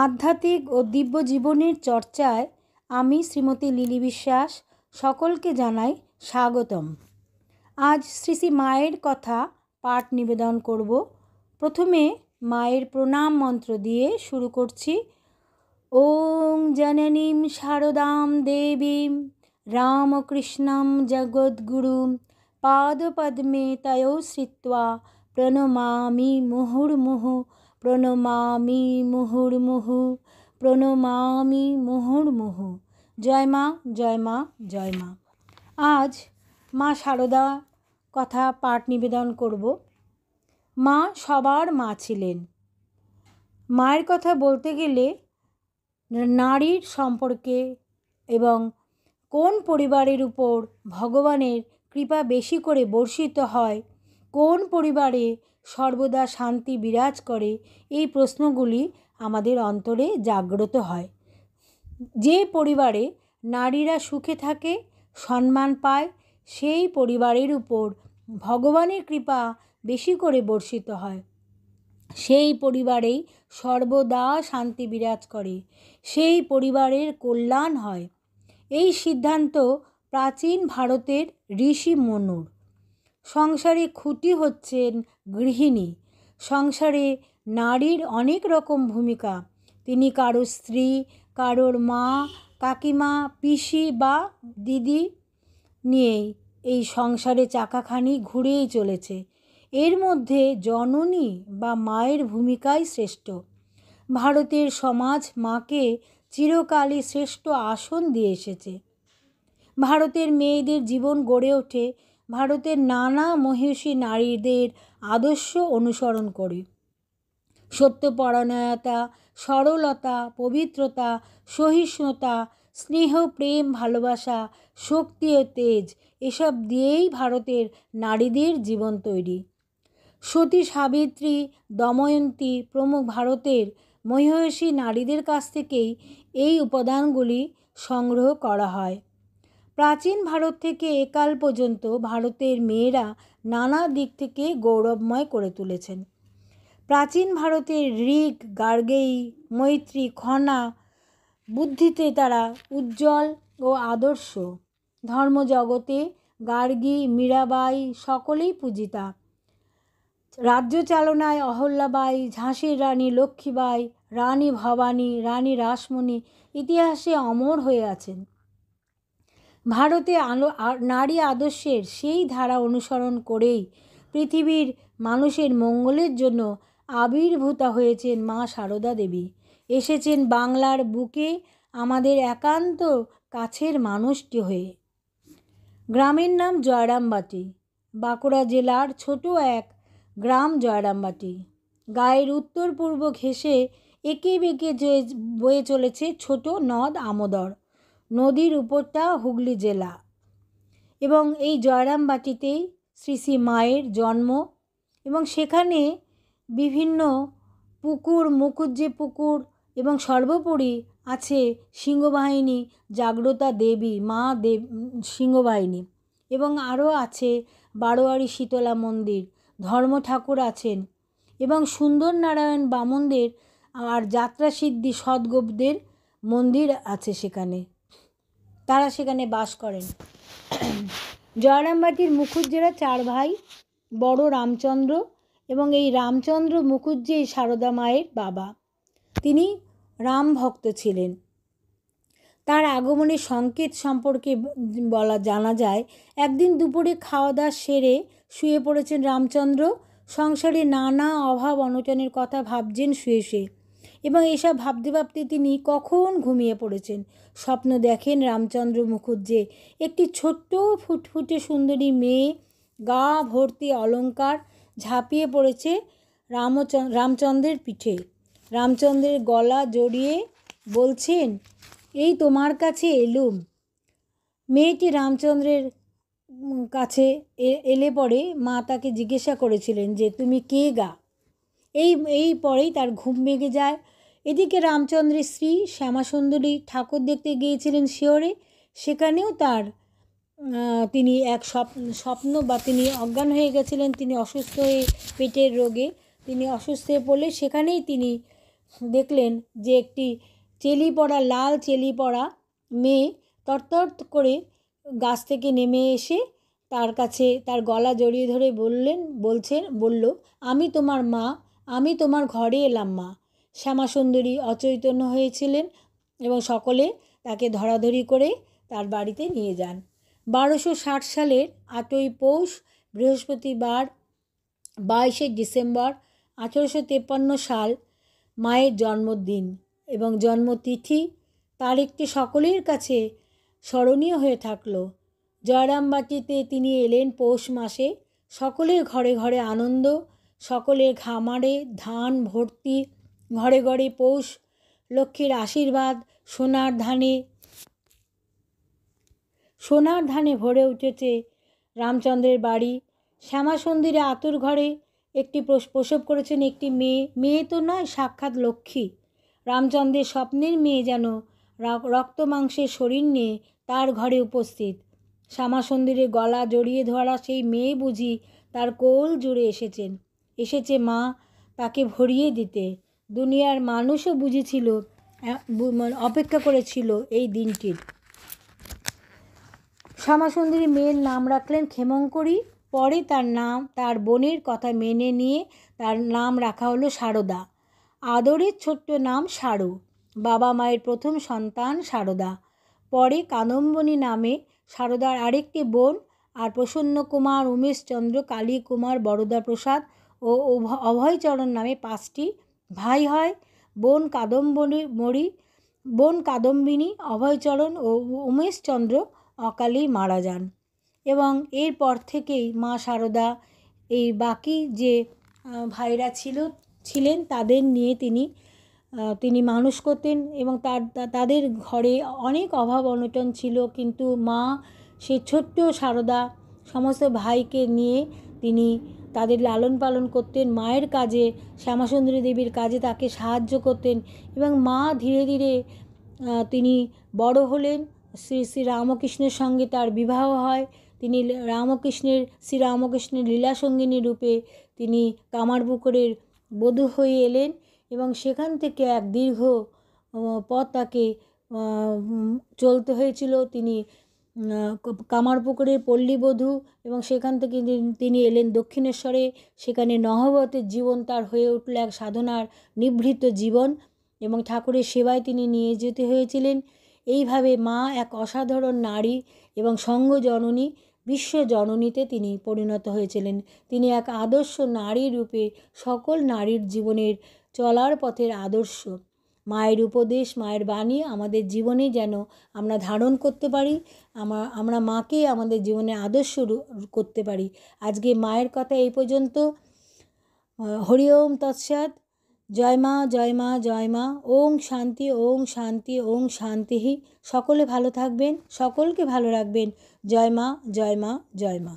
আধ্যাত্মিক ও দিব্য জীবনের চর্চায় আমি শ্রীমতী লিলি বিশ্বাস সকলকে জানাই স্বাগতম। আজ শ্রী শ্রী মায়ের কথা পাঠ নিবেদন করব। প্রথমে মায়ের প্রণাম মন্ত্র দিয়ে শুরু করছি। ওং জননীম শারদাম দেবীম রামকৃষ্ণম জগদ্গুরুম পাদপদ্মে তয়ো শ্রিত্বা প্রণমামি মুহুর্মুহু প্রণমামি মুহুর্মুহু প্রণমামি মুহুর্মুহু। জয় মা, জয় মা, জয় মা। আজ মা শারদা কথা পাঠ নিবেদন করব। মা সবার মা ছিলেন। মায়ের কথা বলতে গেলে নারীর সম্পর্কে এবং কোন পরিবারের উপর ভগবানের কৃপা বেশি করে বর্ষিত হয়, কোন পরিবারে সর্বদা শান্তি বিরাজ করে, এই প্রশ্নগুলি আমাদের অন্তরে জাগ্রত হয়। যে পরিবারে নারীরা সুখে থাকে, সম্মান পায়, সেই পরিবারের উপর ভগবানের কৃপা বেশি করে বর্ষিত হয়। সেই পরিবারেই সর্বদা শান্তি বিরাজ করে, সেই পরিবারের কল্যাণ হয়। এই সিদ্ধান্ত প্রাচীন ভারতের ঋষি মনুর। সংসারে খুঁটি হচ্ছেন গৃহিণী। সংসারে নারীর অনেক রকম ভূমিকা। তিনি কারোর স্ত্রী, কারোর মা, কাকিমা, পিসি বা দিদি নিয়েই এই সংসারে চাকাখানি ঘুরেই চলেছে। এর মধ্যে জননী বা মায়ের ভূমিকাই শ্রেষ্ঠ। ভারতের সমাজ মাকে চিরকালই শ্রেষ্ঠ আসন দিয়ে এসেছে। ভারতের মেয়েদের জীবন গড়ে ওঠে ভারতের নানা মহিষী নারীদের আদর্শ অনুসরণ করে। সত্যপরায়ণতা, সরলতা, পবিত্রতা, সহিষ্ণুতা, স্নেহ, প্রেম, ভালোবাসা, শক্তি ও তেজ, এসব দিয়েই ভারতের নারীদের জীবন তৈরি। সতী সাবিত্রী, দময়ন্তী প্রমুখ ভারতের মহিষী নারীদের কাছ থেকেই এই উপাদানগুলি সংগ্রহ করা হয়। প্রাচীন ভারত থেকে একাল পর্যন্ত ভারতের মেয়েরা নানা দিক থেকে গৌরবময় করে তুলেছেন। প্রাচীন ভারতের ঋক, গার্গেয়ী, মৈত্রী, খনা বুদ্ধিতে তারা উজ্জ্বল ও আদর্শ। ধর্মজগতে গার্গী, মীরাবাই সকলেই পূজিতা। রাজ্য চালনায় অহল্যাবাই, ঝাঁসির রানী লক্ষ্মীবাই, রানী ভবানী, রানী রাসমণি ইতিহাসে অমর হয়ে আছেন। ভারতে নারী আদর্শের সেই ধারা অনুসরণ করেই পৃথিবীর মানুষের মঙ্গলের জন্য আবির্ভূতা হয়েছেন মা শারদা দেবী। এসেছেন বাংলার বুকে আমাদের একান্ত কাছের মানুষটি হয়ে। গ্রামের নাম জয়রামবাটি। বাঁকুড়া জেলার ছোট এক গ্রাম জয়রামবাটি। গায়ের উত্তর পূর্ব ঘেঁষে এঁকে বেঁকে বয়ে চলেছে ছোট নদ আমোদর। নদীর উপরটা হুগলি জেলা। এবং এই জয়রামবাটিতেই শ্রী শ্রী মায়ের জন্ম। এবং সেখানে বিভিন্ন পুকুর, মুকুজ্জে পুকুর এবং সর্বোপরি আছে সিংহবাহিনী জাগ্রতা দেবী, মা সিংহবাহিনী। এবং আরও আছে বারোয়ারি শীতলা মন্দির, ধর্ম ঠাকুর আছেন এবং সুন্দর নারায়ণ বামনদের আর যাত্রাসিদ্ধি সদ্গোপদের মন্দির আছে সেখানে। তারা সেখানে বাস করেন। জয়রামবাটির মুখুজ্জেরা 4 ভাই। বড় রামচন্দ্র, এবং এই রামচন্দ্র মুখুজ্জেই শারদা মায়ের বাবা। তিনি রাম ভক্ত ছিলেন। তার আগমনের সংকেত সম্পর্কে জানা যায়, একদিন দুপুরে খাওয়া দাওয়া সেরে শুয়ে পড়েছেন রামচন্দ্র। সংসারে নানা অভাব অনটনের কথা ভাবছেন শুয়ে শুয়ে, এবং এসব ভাবতে ভাবতে তিনি কখন ঘুমিয়ে পড়েছেন। স্বপ্ন দেখেন রামচন্দ্র মুখুজ্জে একটি ছোট্ট ফুটফুটে সুন্দরী মেয়ে, গা ভর্তি অলংকার, ঝাঁপিয়ে পড়েছে রামচন্দ্রের পিঠে। রামচন্দ্রের গলা জড়িয়ে বলছেন, এই তোমার কাছে এলুম। মেয়েটি রামচন্দ্রের কাছে এলে পরে মা তাকে জিজ্ঞাসা করেছিলেন যে তুমি কে গা। এই পরেই তার ঘুম ভেঙে যায়। এদিকে রামচন্দ্রের স্ত্রী শ্যামাসুন্দরী ঠাকুর দেখতে গিয়েছিলেন শিয়রে। সেখানেও তিনি এক স্বপ্ন বা তিনি অজ্ঞান হয়ে গেছিলেন। তিনি অসুস্থ হয়ে পেটের রোগে তিনি অসুস্থ হয়ে পড়লে সেখানেই তিনি দেখলেন যে একটি লাল চেলি পরা মেয়ে তরতর করে গাছ থেকে নেমে এসে তার কাছে তার গলা জড়িয়ে ধরে বলল, আমি তোমার মা, আমি তোমার ঘরে এলাম মা। শ্যামাসুন্দরী অচৈতন্য হয়েছিলেন এবং সকলে তাকে ধরাধরি করে তার বাড়িতে নিয়ে যান। 1260 সালের 8ই পৌষ বৃহস্পতিবার 22শে ডিসেম্বর 1853 সাল মায়ের জন্মদিন এবং জন্মতিথি। তারিখটি সকলের কাছে স্মরণীয় হয়ে থাকলো। জয়রামবাটিতে তিনি এলেন পৌষ মাসে। সকলের ঘরে ঘরে আনন্দ, সকলের খামারে ধান ভর্তি, ঘরে ঘরে পৌষ লক্ষ্মীর আশীর্বাদ। সোনার ধানে ভরে উঠেছে রামচন্দ্রের বাড়ি। শ্যামাসুন্দরী আতুর ঘরে একটি প্রসব করেছেন একটি মেয়ে তো নয়, সাক্ষাৎ লক্ষ্মী। রামচন্দ্রের স্বপ্নের মেয়ে যেন রক্ত মাংসের শরীর নিয়ে তার ঘরে উপস্থিত। শ্যামাসুন্দরীর গলা জড়িয়ে ধরা সেই মেয়ে বুঝি তার কোল জুড়ে এসেছে মা তাকে ভরিয়ে দিতে। দুনিয়ার মানুষও বুঝেছিল, অপেক্ষা করেছিল এই দিনটির। শ্যামাসুন্দরী মেয়ের নাম রাখলেন ক্ষেমংকরী। পরে তার বোনের কথা মেনে নিয়ে তার নাম রাখা হলো সারদা। আদরের ছোট্ট নাম সারু। বাবা মায়ের প্রথম সন্তান সারদা। পরে কাদম্বিনী নামে সারদার আরেকটি বোন আর প্রসন্ন কুমার, উমেশচন্দ্র, কালী কুমার, বরদা প্রসাদ ও অভয়চরণ নামে 5টি ভাই হয়। বোন কাদম্বিনী, অভয়চরণ ও উমেশচন্দ্র অকালেই মারা যান এবং এরপর থেকেই মা সারদা এই বাকি যে ভাইরা ছিলেন তাদের নিয়ে তিনি মানুষ করতেন এবং তাদের ঘরে অনেক অভাব অনটন ছিল, কিন্তু মা সে ছোট্ট সারদা সমস্ত ভাইকে নিয়ে তিনি তাদের লালন পালন করতেন। মায়ের কাজে, শ্যামাসুন্দরী দেবীর কাজে তাকে সাহায্য করতেন এবং মা ধীরে ধীরে তিনি বড় হলেন। শ্রী শ্রী রামকৃষ্ণের সঙ্গে তার বিবাহ হয়। তিনি শ্রীরামকৃষ্ণের লীলাসঙ্গিনী রূপে তিনি কামারপুকুরের বধূ হয়ে এলেন এবং সেখান থেকে এক দীর্ঘ পথ তাকে চলতে হয়েছিল। তিনি কামারপুকুরের পল্লীবধূ এবং সেখান থেকে তিনি এলেন দক্ষিণেশ্বরে। সেখানে নহবতের জীবন তার হয়ে উঠল এক সাধনার নিভৃত জীবন এবং ঠাকুরের সেবায় তিনি নিয়ে যেতে হয়েছিলেন। এইভাবে মা এক অসাধারণ নারী এবং সঙ্গজননী, বিশ্বজননীতে তিনি পরিণত হয়েছিলেন। তিনি এক আদর্শ নারী রূপে সকল নারীর জীবনের চলার পথের আদর্শ। মায়ের উপদেশ, মায়ের বাণী আমাদের জীবনে যেন আমরা ধারণ করতে পারি, আমরা মাকে আমাদের জীবনে আদর্শ করতে পারি। আজকে মায়ের কথা এই পর্যন্ত। হরি ওম তৎসৎ। জয় মা, জয় মা, জয় মা। ওং শান্তি, ওং শান্তি, ওং শান্তি। সকলে ভালো থাকবেন, সকলকে ভালো রাখবেন। জয় মা, জয় মা, জয় মা।